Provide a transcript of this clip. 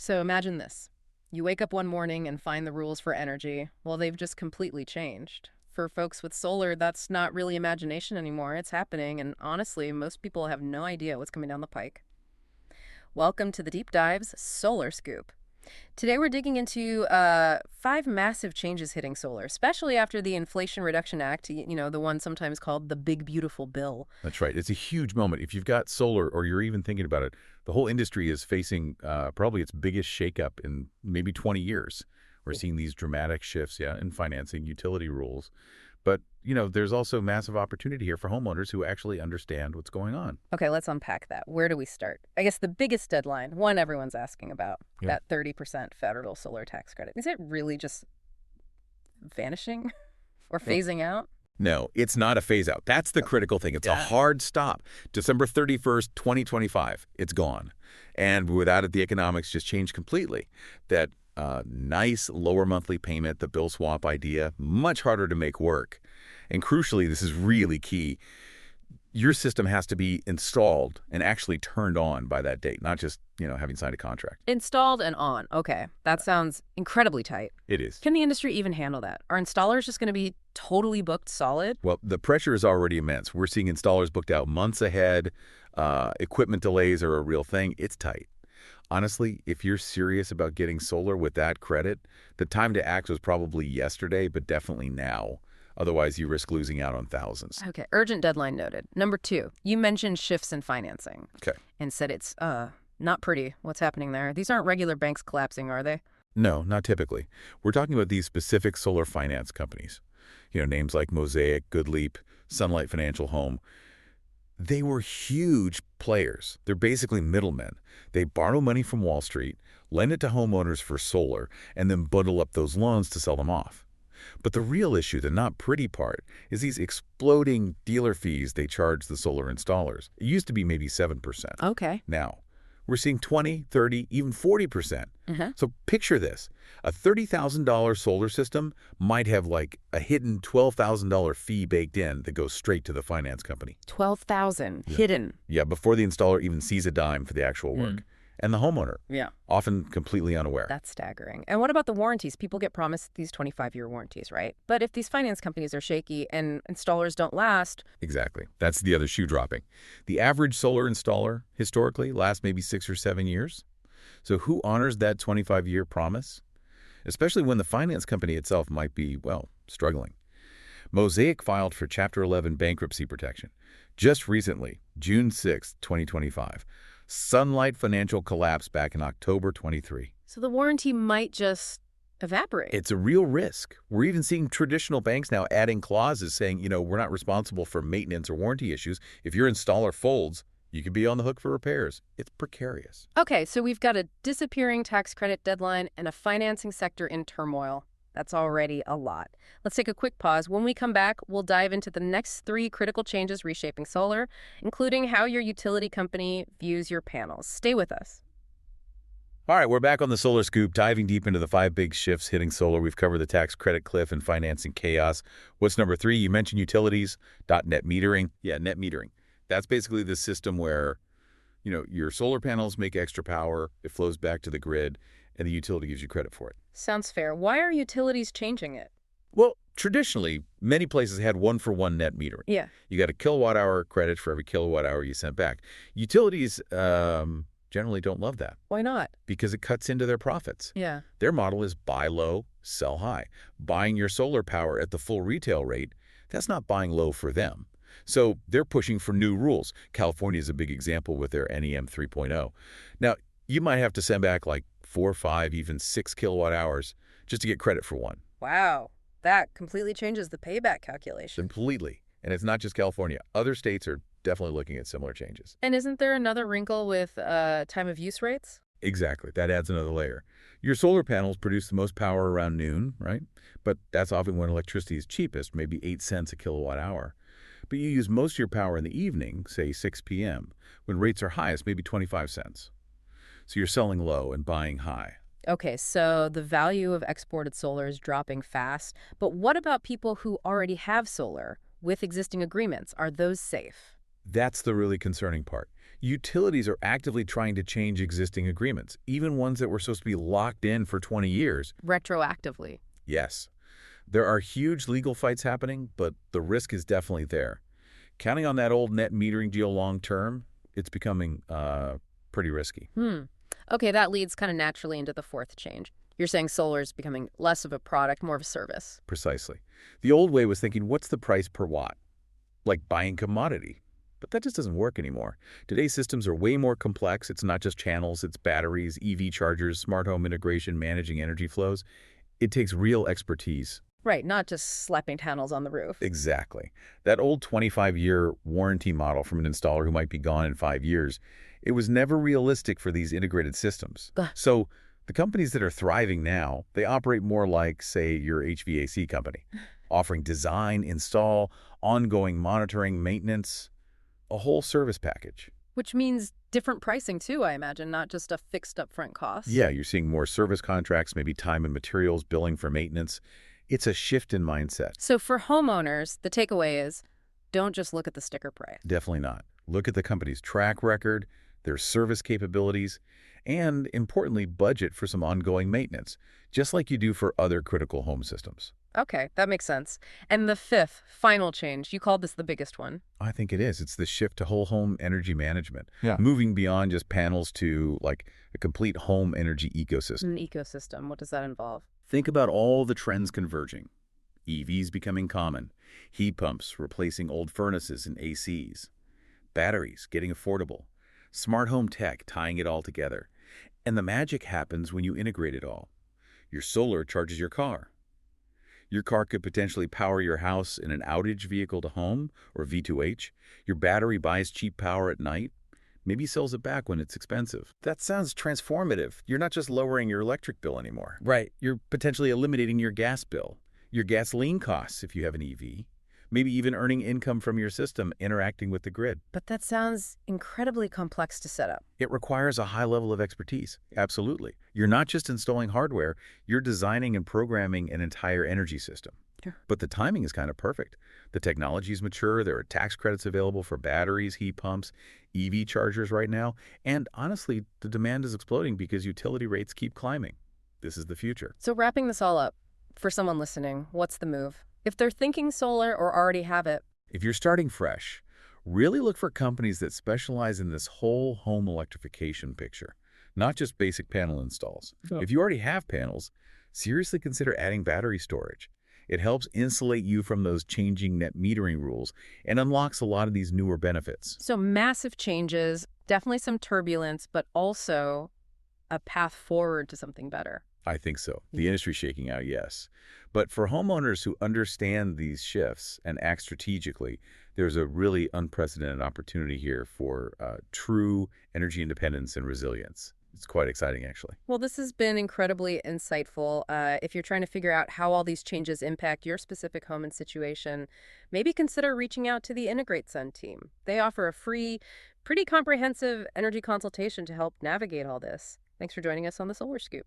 So imagine this. You wake up one morning and find the rules for energy. Well, they've just completely changed. For folks with solar, that's not really imagination anymore. It's happening, and honestly, most people have no idea what's coming down the pike. Welcome to the Deep Dive's Solar Scoop. Today we're digging into 5 massive changes hitting solar, especially after the Inflation Reduction Act, the one sometimes called the Big Beautiful Bill. That's right. It's a huge moment. If you've got solar or you're even thinking about it, the whole industry is facing probably its biggest shakeup in maybe 20 years. We're seeing these dramatic shifts, in financing, utility rules. But, there's also massive opportunity here for homeowners who actually understand what's going on. Okay, let's unpack that. Where do we start? I guess the biggest deadline, one everyone's asking about, that 30% federal solar tax credit. Is it really just vanishing or phasing out? No, it's not a phase out. That's the critical thing. It's a hard stop. December 31st, 2025, it's gone. And without it, the economics just change completely. That nice lower monthly payment, the bill swap idea, much harder to make work. And crucially, this is really key, your system has to be installed and actually turned on by that date, not just, having signed a contract. Installed and on. Okay, that sounds incredibly tight. It is. Can the industry even handle that? Are installers just going to be totally booked solid? Well, the pressure is already immense. We're seeing installers booked out months ahead. Equipment delays are a real thing. It's tight. Honestly, if you're serious about getting solar with that credit, the time to act was probably yesterday, but definitely now. Otherwise, you risk losing out on thousands. Okay, urgent deadline noted. Number 2, you mentioned shifts in financing. Okay. And said it's not pretty. What's happening there? These aren't regular banks collapsing, are they? No, not typically. We're talking about these specific solar finance companies. Names like Mosaic, GoodLeap, Sunlight Financial Home. They were huge players. They're basically middlemen. They borrow money from Wall Street, lend it to homeowners for solar, and then bundle up those loans to sell them off. But the real issue, the not pretty part, is these exploding dealer fees they charge the solar installers. It used to be maybe 7%. Okay. Now, we're seeing 20, 30, even 40%. So picture this. A $30,000 solar system might have like a hidden $12,000 fee baked in that goes straight to the finance company. $12,000 hidden. Yeah, before the installer even sees a dime for the actual work. And the homeowner, often completely unaware. That's staggering. And what about the warranties? People get promised these 25-year warranties, right? But if these finance companies are shaky and installers don't last... Exactly. That's the other shoe dropping. The average solar installer, historically, lasts maybe 6 or 7 years. So who honors that 25-year promise? Especially when the finance company itself might be, struggling. Mosaic filed for Chapter 11 bankruptcy protection. Just recently, June 6, 2025. Sunlight Financial collapsed back in October 23. So the warranty might just evaporate. It's a real risk. We're even seeing traditional banks now adding clauses saying, we're not responsible for maintenance or warranty issues. If your installer folds, you could be on the hook for repairs. It's precarious. Okay, so we've got a disappearing tax credit deadline and a financing sector in turmoil. That's already a lot. Let's take a quick pause. When we come back, we'll dive into the next 3 critical changes reshaping solar, including how your utility company views your panels. Stay with us. All right, we're back on the Solar Scoop, diving deep into the 5 big shifts hitting solar. We've covered the tax credit cliff and financing chaos. What's number 3? You mentioned utilities, net metering. Yeah, net metering. That's basically the system where, your solar panels make extra power, it flows back to the grid, and the utility gives you credit for it. Sounds fair. Why are utilities changing it? Well, traditionally, many places had 1-for-1 net metering. Yeah. You got a kilowatt-hour credit for every kilowatt-hour you sent back. Utilities generally don't love that. Why not? Because it cuts into their profits. Yeah. Their model is buy low, sell high. Buying your solar power at the full retail rate, that's not buying low for them. So they're pushing for new rules. California is a big example with their NEM 3.0. Now, you might have to send back like 4, 5, even 6 kilowatt hours just to get credit for one. Wow. That completely changes the payback calculation. Completely. And it's not just California. Other states are definitely looking at similar changes. And isn't there another wrinkle with time of use rates? Exactly. That adds another layer. Your solar panels produce the most power around noon, right? But that's often when electricity is cheapest, maybe 8 cents a kilowatt hour. But you use most of your power in the evening, say 6 p.m., when rates are highest, maybe 25 cents. So you're selling low and buying high. Okay, so the value of exported solar is dropping fast. But what about people who already have solar with existing agreements? Are those safe? That's the really concerning part. Utilities are actively trying to change existing agreements, even ones that were supposed to be locked in for 20 years. Retroactively. Yes, there are huge legal fights happening, but the risk is definitely there. Counting on that old net metering deal long term, it's becoming pretty risky. Hmm. Okay, that leads kind of naturally into the fourth change. You're saying solar is becoming less of a product, more of a service. Precisely. The old way was thinking, what's the price per watt? Like buying commodity. But that just doesn't work anymore. Today's systems are way more complex. It's not just channels, it's batteries, EV chargers, smart home integration, managing energy flows. It takes real expertise. Right, not just slapping panels on the roof. Exactly. That old 25-year warranty model from an installer who might be gone in 5 years, it was never realistic for these integrated systems. Ugh. So the companies that are thriving now, they operate more like, say, your HVAC company, offering design, install, ongoing monitoring, maintenance, a whole service package. Which means different pricing too, I imagine, not just a fixed upfront cost. Yeah, you're seeing more service contracts, maybe time and materials, billing for maintenance. It's a shift in mindset. So for homeowners, the takeaway is don't just look at the sticker price. Definitely not. Look at the company's track record, their service capabilities, and importantly, budget for some ongoing maintenance, just like you do for other critical home systems. Okay, that makes sense. And the fifth, final change, you called this the biggest one. I think it is. It's the shift to whole home energy management, Yeah. moving beyond just panels to like a complete home energy ecosystem. An ecosystem, what does that involve? Think about all the trends converging. EVs becoming common, heat pumps replacing old furnaces and ACs, batteries getting affordable, smart home tech tying it all together. And the magic happens when you integrate it all. Your solar charges your car. Your car could potentially power your house in an outage vehicle to home, or V2H. Your battery buys cheap power at night, maybe sells it back when it's expensive. That sounds transformative. You're not just lowering your electric bill anymore. Right. You're potentially eliminating your gas bill, your gasoline costs if you have an EV, maybe even earning income from your system interacting with the grid. But that sounds incredibly complex to set up. It requires a high level of expertise. Absolutely. You're not just installing hardware, you're designing and programming an entire energy system. Sure. But the timing is kind of perfect. The technology is mature, there are tax credits available for batteries, heat pumps, EV chargers right now, and honestly, the demand is exploding because utility rates keep climbing. This is the future. So wrapping this all up, for someone listening, what's the move? If they're thinking solar or already have it, If you're starting fresh, really look for companies that specialize in this whole home electrification picture, not just basic panel installs. Yeah. If you already have panels, seriously consider adding battery storage. It helps insulate you from those changing net metering rules and unlocks a lot of these newer benefits. so massive changes, definitely some turbulence, but also a path forward to something better. I think so. The industry's shaking out, yes. But for homeowners who understand these shifts and act strategically, there's a really unprecedented opportunity here for true energy independence and resilience. It's quite exciting, actually. Well, this has been incredibly insightful. If you're trying to figure out how all these changes impact your specific home and situation, maybe consider reaching out to the Integrate Sun team. They offer a free, pretty comprehensive energy consultation to help navigate all this. Thanks for joining us on the Solar Scoop.